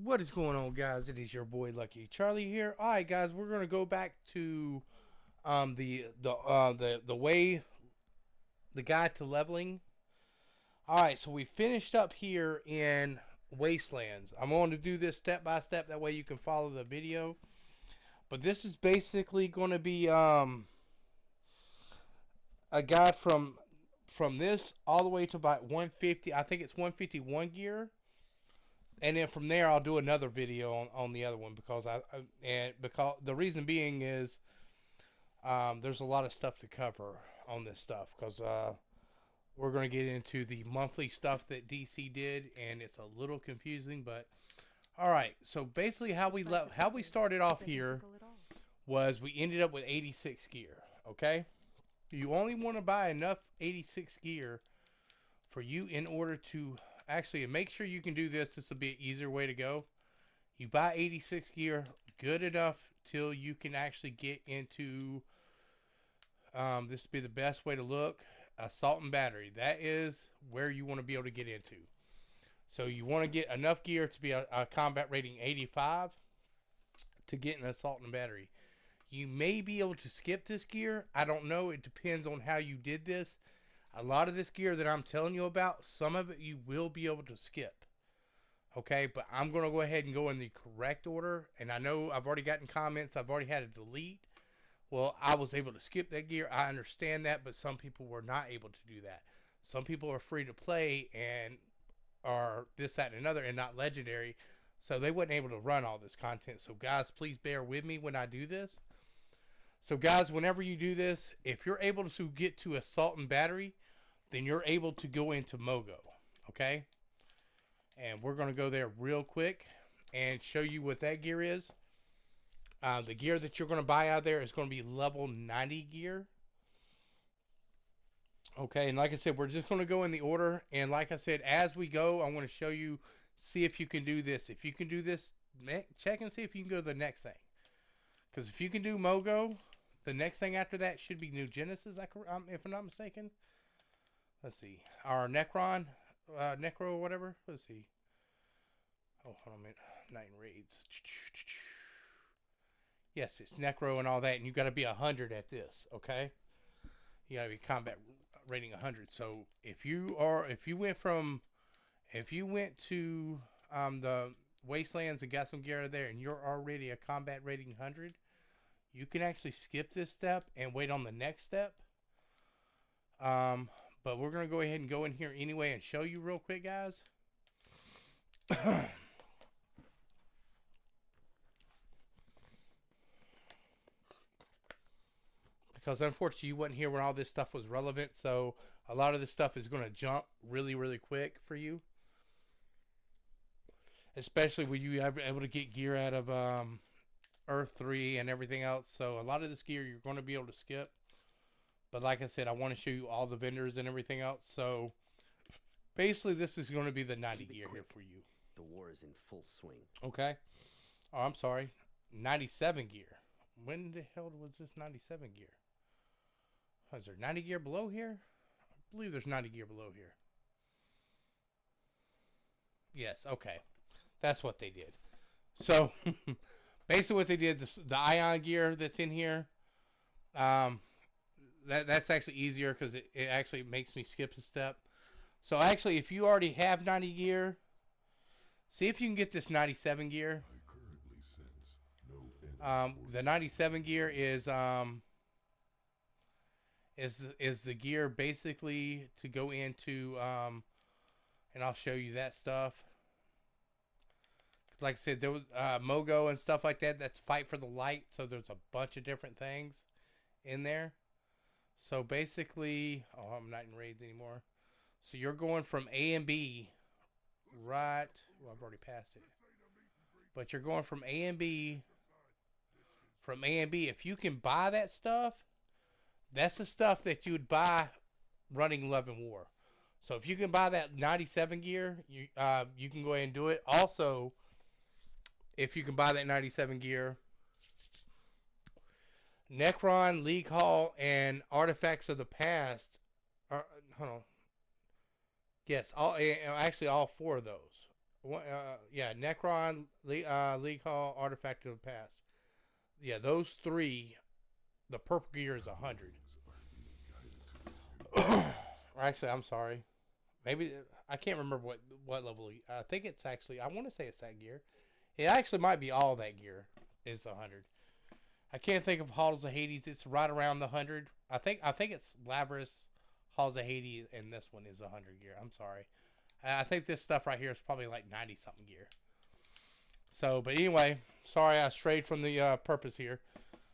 What is going on, guys? It is your boy Lucky Charlie here. All right, guys, we're gonna go back to the guide to leveling. All right, so we finished up here in Wastelands. I'm going to do this step by step. That way you can follow the video. But this is basically going to be a guide from this all the way to about 150. I think it's 151 gear. And then from there, I'll do another video on the other one because because the reason being is there's a lot of stuff to cover on this stuff because we're going to get into the monthly stuff that DC did, and it's a little confusing. But all right, so basically how we started off here was we ended up with 86 gear. Okay, you only want to buy enough 86 gear for you in order to actually make sure you can do this. This will be an easier way to go. You buy 86 gear good enough till you can actually get into this would be the best way to look. Assault and battery. That is where you want to be able to get into. So you want to get enough gear to be a combat rating 85 to get an assault and battery. You may be able to skip this gear. I don't know. It depends on how you did this. A lot of this gear that I'm telling you about, some of it you will be able to skip. Okay, but I'm going to go ahead and go in the correct order. And I know I've already gotten comments. I've already had to delete. Well, I was able to skip that gear. I understand that, but some people were not able to do that. Some people are free to play and are this, that, and another and not legendary. So they weren't able to run all this content. So guys, please bear with me when I do this. So guys, whenever you do this, if you're able to get to assault and battery, then you're able to go into Mogo. Okay? And we're going to go there real quick and show you what that gear is. The gear that you're going to buy out there is going to be level 90 gear. Okay, and like I said, we're just going to go in the order. And like I said, as we go, I want to show you, see if you can do this. If you can do this, check and see if you can go to the next thing. Because if you can do Mogo, the next thing after that should be New Genesis, if I'm not mistaken. Let's see. Our Necron, Necro or whatever. Let's see. Oh, hold on a minute. Night Raids. Yes, it's Necro and all that, and you got to be 100 at this, okay? You got to be combat rating 100. So if you went to the Wastelands and got some gear there, and you're already a combat rating 100, you can actually skip this step and wait on the next step. But we're gonna go ahead and go in here anyway and show you real quick, guys. Because unfortunately you wasn't here when all this stuff was relevant, so a lot of this stuff is going to jump really, really quick for you. Especially when you are able to get gear out of Earth 3 and everything else. So a lot of this gear you're going to be able to skip. But like I said, I want to show you all the vendors and everything else. So basically this is going to be the 90 gear here for you. The war is in full swing. Okay. Oh, I'm sorry. 97 gear. When the hell was this 97 gear? Is there 90 gear below here? I believe there's 90 gear below here. Yes, okay. That's what they did. So, basically what they did, the ion gear that's in here, that's actually easier because it actually makes me skip a step. So actually, if you already have 90 gear, see if you can get this 97 gear. The 97 gear is the gear basically to go into, and I'll show you that stuff. Like I said, there was Mogo and stuff like that. That's Fight for the Light. So there's a bunch of different things in there. So basically, oh, I'm not in raids anymore. So you're going from A and B, right? Well, I've already passed it. But you're going from A and B. From A and B, if you can buy that stuff, that's the stuff that you would buy running Love and War. So if you can buy that 97 gear, you can go ahead and do it. Also, if you can buy that 97 gear, Necron, League Hall, and Artifacts of the Past are, hold on. Yes, actually all four of those. Yeah, Necron, League Hall, Artifact of the Past. Yeah, those three. The purple gear is 100. Actually, I'm sorry. Maybe I can't remember what level. I think it's actually. I want to say it's that gear. It actually might be all that gear is 100. I can't think of Halls of Hades. It's right around the 100. I think it's Labrys, Halls of Hades, and this one is 100 gear. I'm sorry. I think this stuff right here is probably like 90 something gear. So, but anyway, sorry I strayed from the purpose here.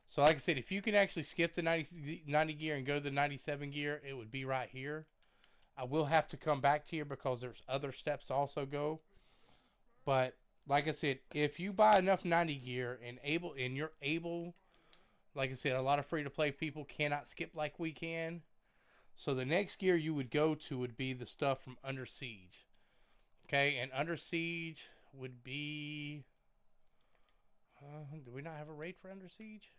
So, like I said, if you can actually skip the 90 gear and go to the 97 gear, it would be right here. I will have to come back to here because there's other steps to also go. But like I said, if you buy enough 90 gear and you're able, like I said, a lot of free to play people cannot skip like we can. So the next gear you would go to would be the stuff from Under Siege. Okay, and Under Siege would be. Do we not have a raid for Under Siege?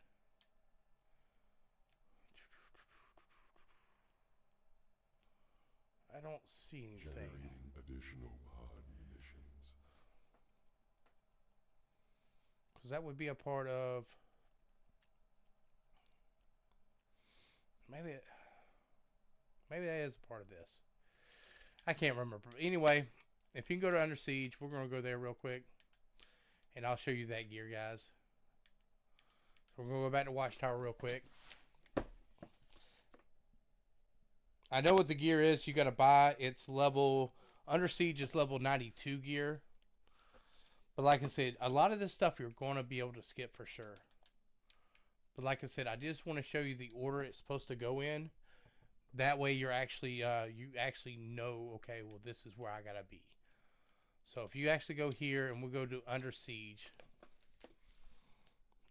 I don't see anything. Generating additional pod munitions. Because that would be a part of. Maybe that is a part of this. I can't remember. But anyway, if you can go to Under Siege, we're going to go there real quick. And I'll show you that gear, guys. So we're going to go back to Watchtower real quick. I know what the gear is you got to buy. It's level. Under Siege is level 92 gear. But like I said, a lot of this stuff you're going to be able to skip for sure. But like I said, I just want to show you the order it's supposed to go in. That way you're actually you actually know, okay, well this is where I gotta be. So if you actually go here and we'll go to Under Siege.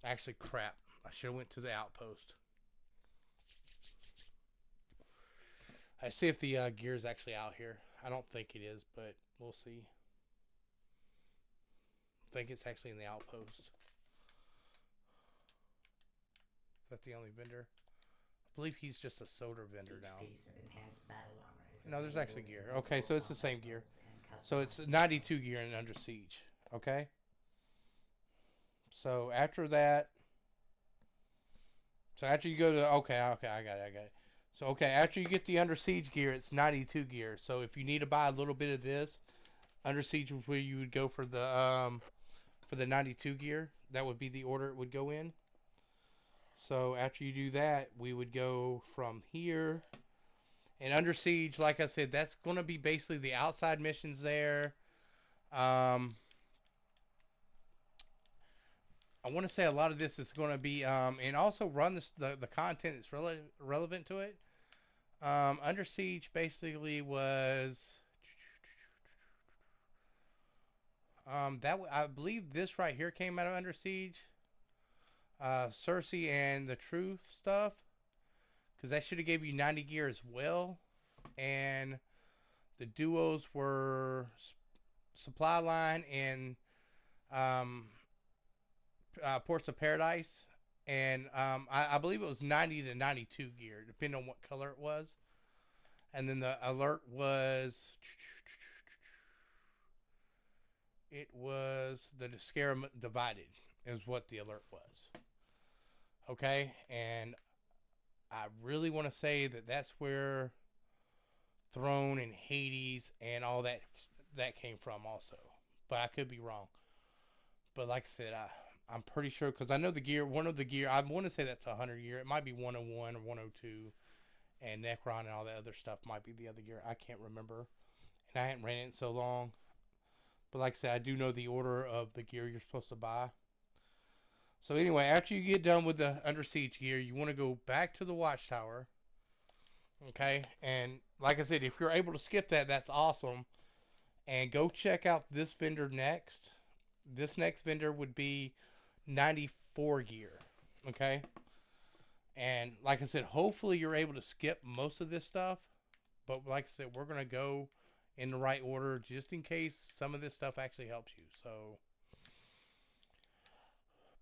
Actually, crap. I should have went to the outpost. I see if the gear is actually out here. I don't think it is, but we'll see. I think it's actually in the outpost. Is that the only vendor? I believe he's just a soda vendor now. No, there's actually gear. Okay, so it's the same gear. So it's 92 gear in Under Siege. Okay? So after that... So after you go to... Okay, I got it. So, okay, after you get the Under Siege gear, it's 92 gear. So if you need to buy a little bit of this, Under Siege is where you would go for the 92 gear. That would be the order it would go in. So after you do that, we would go from here. And Under Siege, like I said, that's going to be basically the outside missions there. I want to say a lot of this is going to be, and also run the content that's relevant to it. Under Siege basically was, I believe this right here came out of Under Siege. Cersei and the Truth stuff. Because that should have gave you 90 gear as well. And the duos were Supply Line and Ports of Paradise. And I believe it was 90 to 92 gear, depending on what color it was. And then the alert was... It was the Scare Divided is what the alert was. Okay? And I really want to say that that's where Throne and Hades and all that came from also. But I could be wrong. But like I said, I'm pretty sure, because I know the gear, one of the gear, I want to say that's 100 gear. It might be 101 or 102. And Necron and all that other stuff might be the other gear. I can't remember. And I hadn't ran it in so long. But like I said, I do know the order of the gear you're supposed to buy. So anyway, after you get done with the Under Siege gear, you want to go back to the Watchtower. Okay? And like I said, if you're able to skip that, that's awesome. And go check out this vendor next. This next vendor would be 94 gear. Okay? And like I said, hopefully you're able to skip most of this stuff. But like I said, we're going to go in the right order just in case some of this stuff actually helps you. So,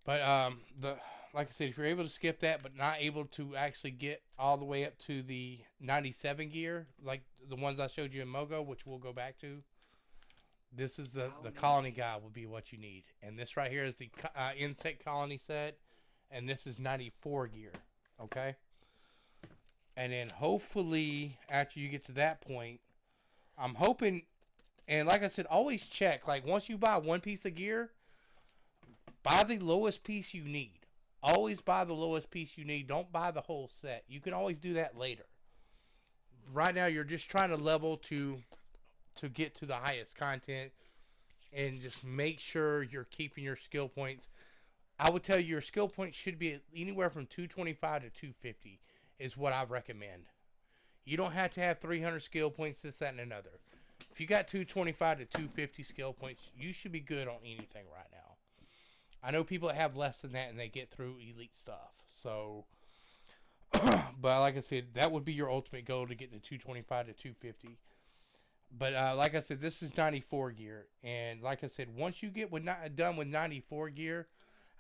but like I said, if you're able to skip that but not able to actually get all the way up to the 97 gear, like the ones I showed you in Mogo, which we'll go back to, This is the colony guide will be what you need. And this right here is the insect colony set. And this is 94 gear. Okay? And then hopefully after you get to that point, I'm hoping, and like I said, always check. Like once you buy one piece of gear, buy the lowest piece you need. Always buy the lowest piece you need. Don't buy the whole set. You can always do that later. Right now you're just trying to level to get to the highest content and just make sure you're keeping your skill points. I would tell you your skill points should be anywhere from 225 to 250 is what I recommend. You don't have to have 300 skill points, this, that, and another. If you got 225 to 250 skill points, you should be good on anything right now. I know people that have less than that and they get through elite stuff. So, but like I said, that would be your ultimate goal to get to 225 to 250. But like I said, this is 94 gear. And like I said, once you get done with 94 gear,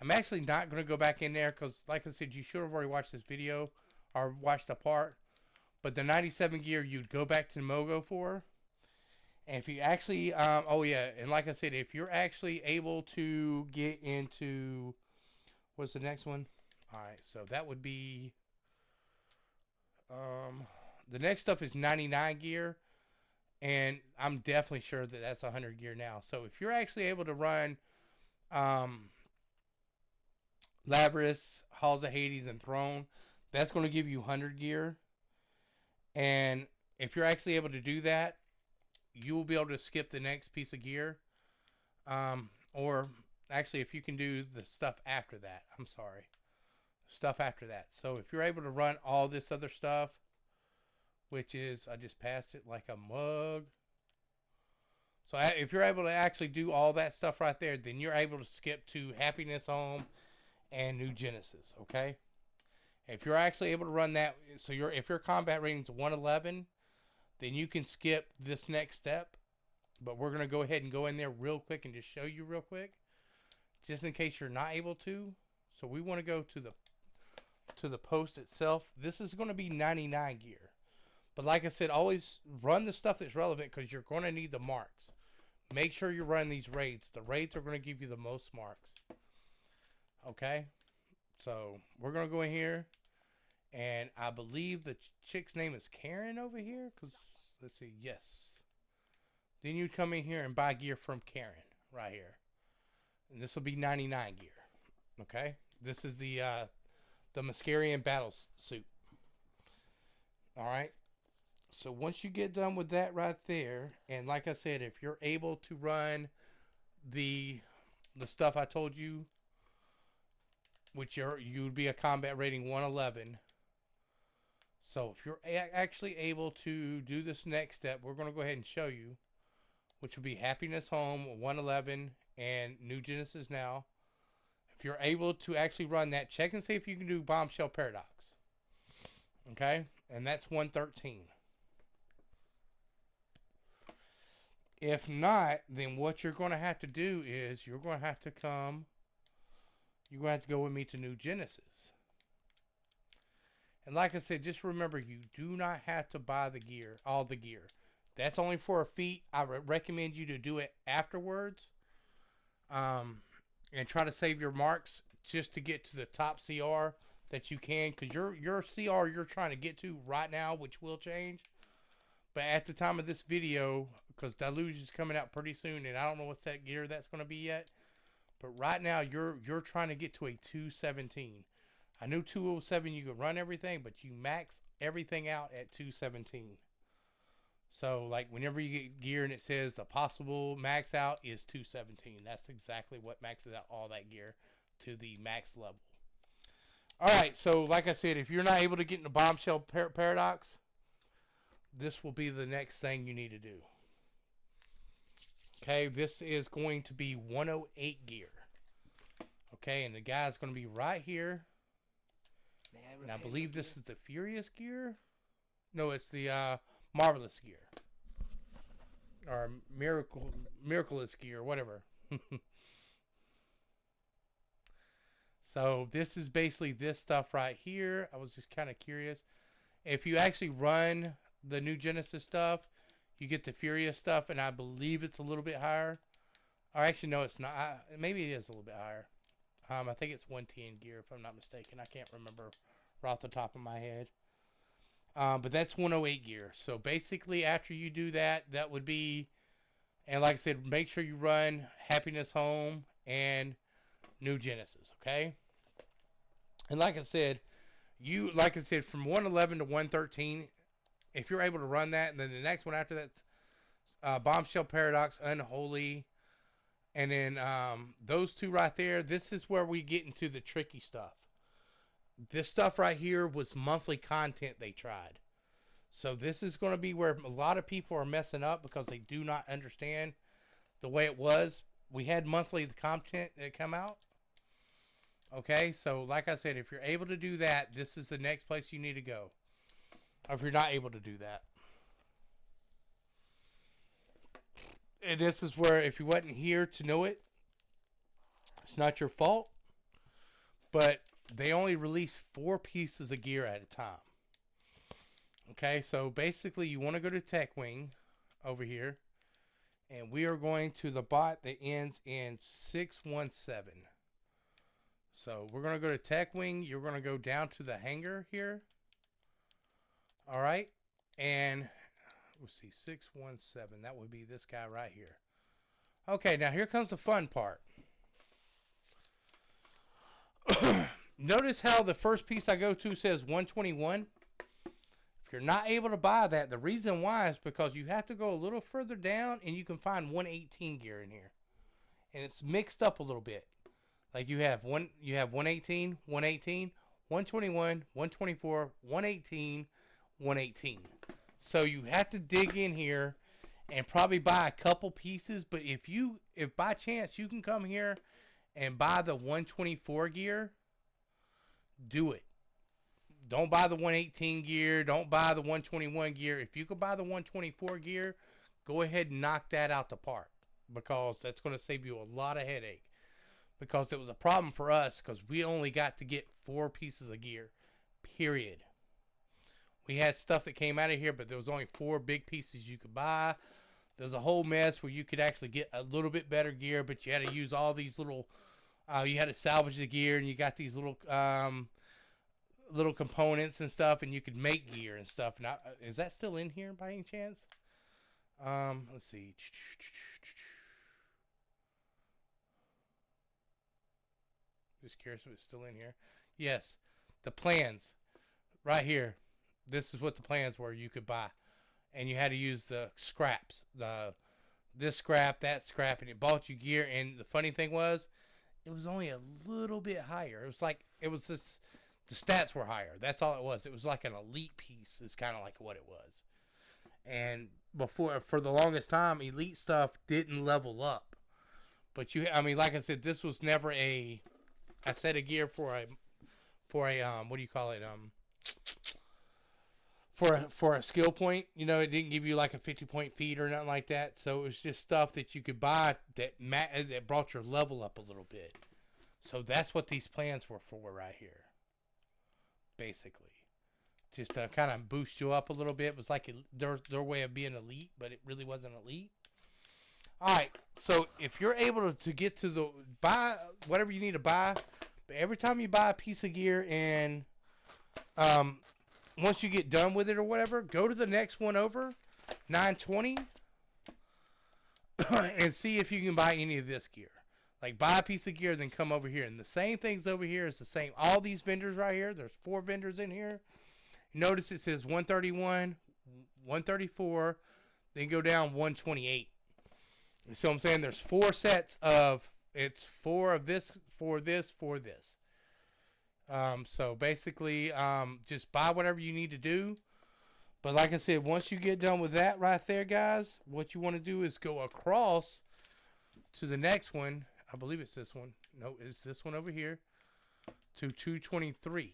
I'm actually not going to go back in there because, like I said, you should have already watched this video or watched the part. But the 97 gear, you'd go back to Mogo for. And if you actually, oh yeah, and like I said, if you're actually able to get into, what's the next one? All right, so that would be, the next stuff is 99 gear, and I'm definitely sure that that's 100 gear now. So if you're actually able to run, Labyrinth, Halls of Hades, and Throne, that's going to give you 100 gear. And if you're actually able to do that, you will be able to skip the next piece of gear. Or actually, if you can do the stuff after that, I'm sorry. Stuff after that. So if you're able to run all this other stuff, which is, I just passed it like a mug. So if you're able to actually do all that stuff right there, then you're able to skip to Happiness Home and New Genesis, okay? If you're actually able to run that, so if your combat rating is 111, then you can skip this next step. But we're going to go ahead and go in there real quick and just show you real quick, just in case you're not able to. So we want to go to the post itself. This is going to be 99 gear. But like I said, always run the stuff that's relevant because you're going to need the marks. Make sure you run these raids. The raids are going to give you the most marks. Okay? So we're going to go in here. And I believe the chick's name is Karen over here. Because, let's see, yes. Then you'd come in here and buy gear from Karen right here. And this will be 99 gear. Okay? This is the Mascarian battle suit. Alright? So once you get done with that right there, and like I said, if you're able to run the stuff I told you, which you would be a combat rating 111. So if you're actually able to do this next step, we're going to go ahead and show you, which will be Happiness Home 111 and New Genesis Now. If you're able to actually run that, check and see if you can do Bombshell Paradox. Okay? And that's 113. If not, then what you're going to have to do is you're going to have to go with me to New Genesis. And like I said, just remember, you do not have to buy the gear, all the gear. That's only for a feat. I recommend you to do it afterwards. And try to save your marks just to get to the top CR that you can. Because your CR you're trying to get to right now, which will change. But at the time of this video, because Deluge is coming out pretty soon, and I don't know what set gear that's going to be yet. But right now, you're trying to get to a 217. I knew 207 you could run everything, but you max everything out at 217. So, like, whenever you get gear and it says the possible max out is 217, that's exactly what maxes out all that gear to the max level. Alright, so like I said, if you're not able to get into Bombshell Paradox, this will be the next thing you need to do. Okay, this is going to be 108 gear. Okay, and the guy's going to be right here. And I believe this is the Furious gear. No, it's the Marvelous gear. Or Miraculous gear, whatever. So this is basically this stuff right here. I was just kind of curious. If you actually run the New Genesis stuff, you get the Furious stuff, and I believe it's a little bit higher. Or actually, no, it's not. Maybe it is a little bit higher. I think it's 110 gear, if I'm not mistaken. I can't remember right off the top of my head. But that's 108 gear. So basically, after you do that, that would be, and like I said, make sure you run Happiness Home and New Genesis, okay? And like I said, from 111 to 113, if you're able to run that, and then the next one after that's Bombshell Paradox, Unholy, and then those two right there, this is where we get into the tricky stuff. This stuff right here was monthly content they tried. So this is going to be where a lot of people are messing up because they do not understand the way it was. We had monthly content that come out. Okay, so like I said, if you're able to do that, this is the next place you need to go. Or if you're not able to do that. And this is where, if you wasn't here to know it, it's not your fault. But they only release 4 pieces of gear at a time. Okay, so basically you want to go to TechWing over here. And we are going to the bot that ends in 617. So we're going to go to TechWing. You're going to go down to the hangar here. All right. And let's see, 617. That would be this guy right here. Okay, now here comes the fun part. Notice how the first piece I go to says 121. If you're not able to buy that, the reason why is because you have to go a little further down and you can find 118 gear in here. And it's mixed up a little bit. Like you have 118, 118, 121, 124, 118, 118. So you have to dig in here and probably buy a couple pieces. But if by chance you can come here and buy the 124 gear, do it. Don't buy the 118 gear. Don't buy the 121 gear. If you could buy the 124 gear, go ahead and knock that out the park, because that's going to save you a lot of headache. Because it was a problem for us because we only got to get 4 pieces of gear, period. We had stuff that came out of here, but there was only 4 big pieces you could buy. There's a whole mess where you could actually get a little bit better gear, but you had to use all these little, you had to salvage the gear, and you got these little components and stuff, and you could make gear and stuff. Now, is that still in here by any chance? Let's see. Just curious if it's still in here. Yes, the plans right here. This is what the plans were you could buy, and you had to use the scraps, this scrap, that scrap, and it bought you gear. And the funny thing was, it was only a little bit higher. It was just the stats were higher. That's all it was. It was like an elite piece. Is kind of like what it was. And for the longest time, elite stuff didn't level up. But like I said, this was never a set of gear for a what do you call it, for a skill point. It didn't give you like a 50-point feat or nothing like that. So it was just stuff that you could buy that brought your level up a little bit. So that's what these plans were for right here, basically, just to kind of boost you up a little bit. It was like their way of being elite, but it really wasn't elite. Alright, so if you're able to get to buy whatever you need to buy, but every time you buy a piece of gear, and once you get done with it or whatever, go to the next one over, 920, and see if you can buy any of this gear. Like, buy a piece of gear, then come over here. And the same things over here is the same. All these vendors right here, there's 4 vendors in here. Notice it says 131, 134, then go down 128. So I'm saying there's 4 sets of, it's 4 of this, 4 this, 4 this. So basically, just buy whatever you need to do. But like I said, once you get done with that right there, guys, what you want to do is go across to the next one. I believe it's this one. No, it's this one over here. To 223.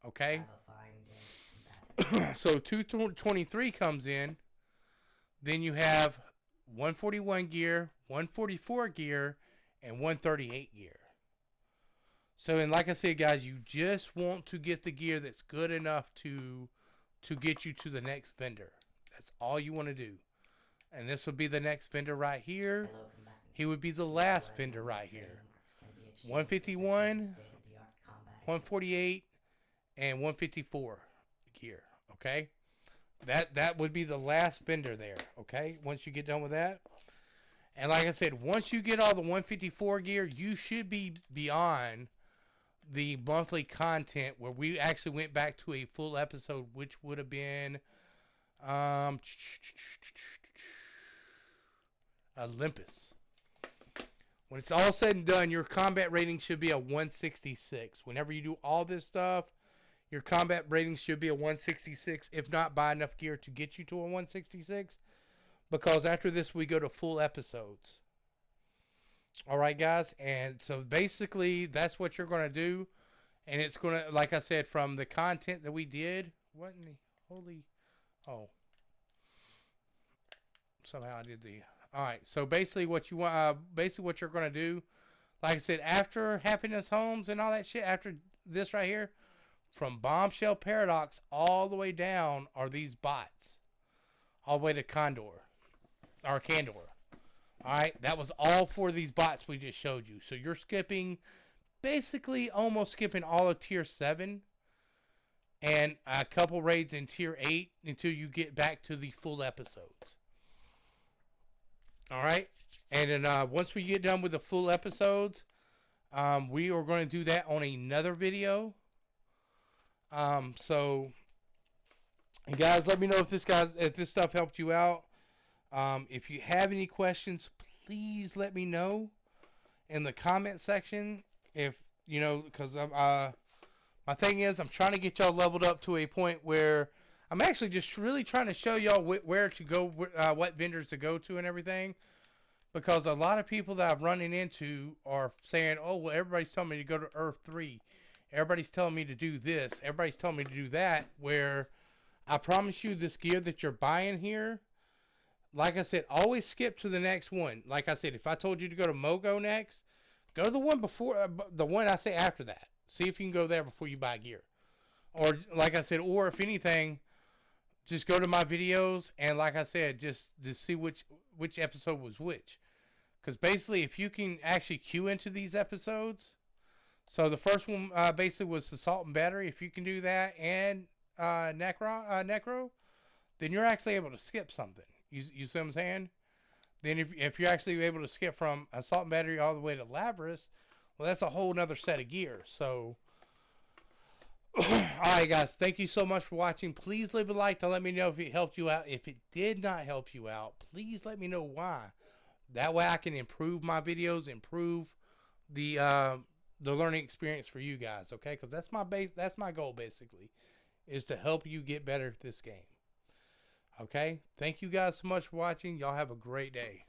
Okay? So 223 comes in. Then you have 141 gear, 144 gear, and 138 gear. So, and like I said, guys, you just want to get the gear that's good enough to get you to the next vendor. That's all you want to do. And this would be the next vendor right here. Hello, combatant. He would be the Be last advised vendor that right training here. marks can be exchanged for 151, sections of state-of-the-art combat equipment. 148, and 154 gear. Okay, that would be the last vendor there. Okay, once you get done with that, and like I said, once you get all the 154 gear, you should be beyond the monthly content where we actually went back to a full episode, which would have been Olympus. When it's all said and done, your combat rating should be a 166. Whenever you do all this stuff, your combat rating should be a 166, if not buy enough gear to get you to a 166. Because after this, we go to full episodes. Alright, guys? And so basically, that's what you're going to do. And it's going to, like I said, from the content that we did. What in the holy... Oh. Somehow I did the... Alright, so basically what you want, what you're going to do, like I said, after Happiness Homes and all that shit, after this right here, from Bombshell Paradox all the way down are these bots. All the way to Condor. Or Candor. Alright, that was all for these bots we just showed you. So you're skipping, basically almost skipping all of Tier 7. And a couple raids in Tier 8 until you get back to the full episodes. Alright, and then once we get done with the full episodes, we are going to do that on another video. So, and guys, let me know if this stuff helped you out. If you have any questions, please let me know in the comment section. If you know, because my thing is, I'm trying to get y'all leveled up to a point where I'm actually just really trying to show y'all where to go, what vendors to go to and everything. Because a lot of people that I'm running into are saying, oh, well, everybody's telling me to go to Earth 3. Everybody's telling me to do this. Everybody's telling me to do that. Where I promise you this gear that you're buying here, like I said, always skip to the next one. Like I said, if I told you to go to Mogo next, go to the one before, the one I say after that. See if you can go there before you buy gear. Or, like I said, or if anything, just go to my videos and, like I said, just to see which episode was which. Because basically, if you can actually queue into these episodes, so the first one basically was Assault and Battery. If you can do that and Necro, then you're actually able to skip something. You see what I'm saying? Then if you're actually able to skip from Assault and Battery all the way to Labrys, well, that's a whole nother set of gear. So, alright guys, thank you so much for watching. Please leave a like to let me know if it helped you out. If it did not help you out, please let me know why. That way I can improve my videos, improve the learning experience for you guys, okay? Because that's my goal basically, is to help you get better at this game. Okay? Thank you guys so much for watching. Y'all have a great day.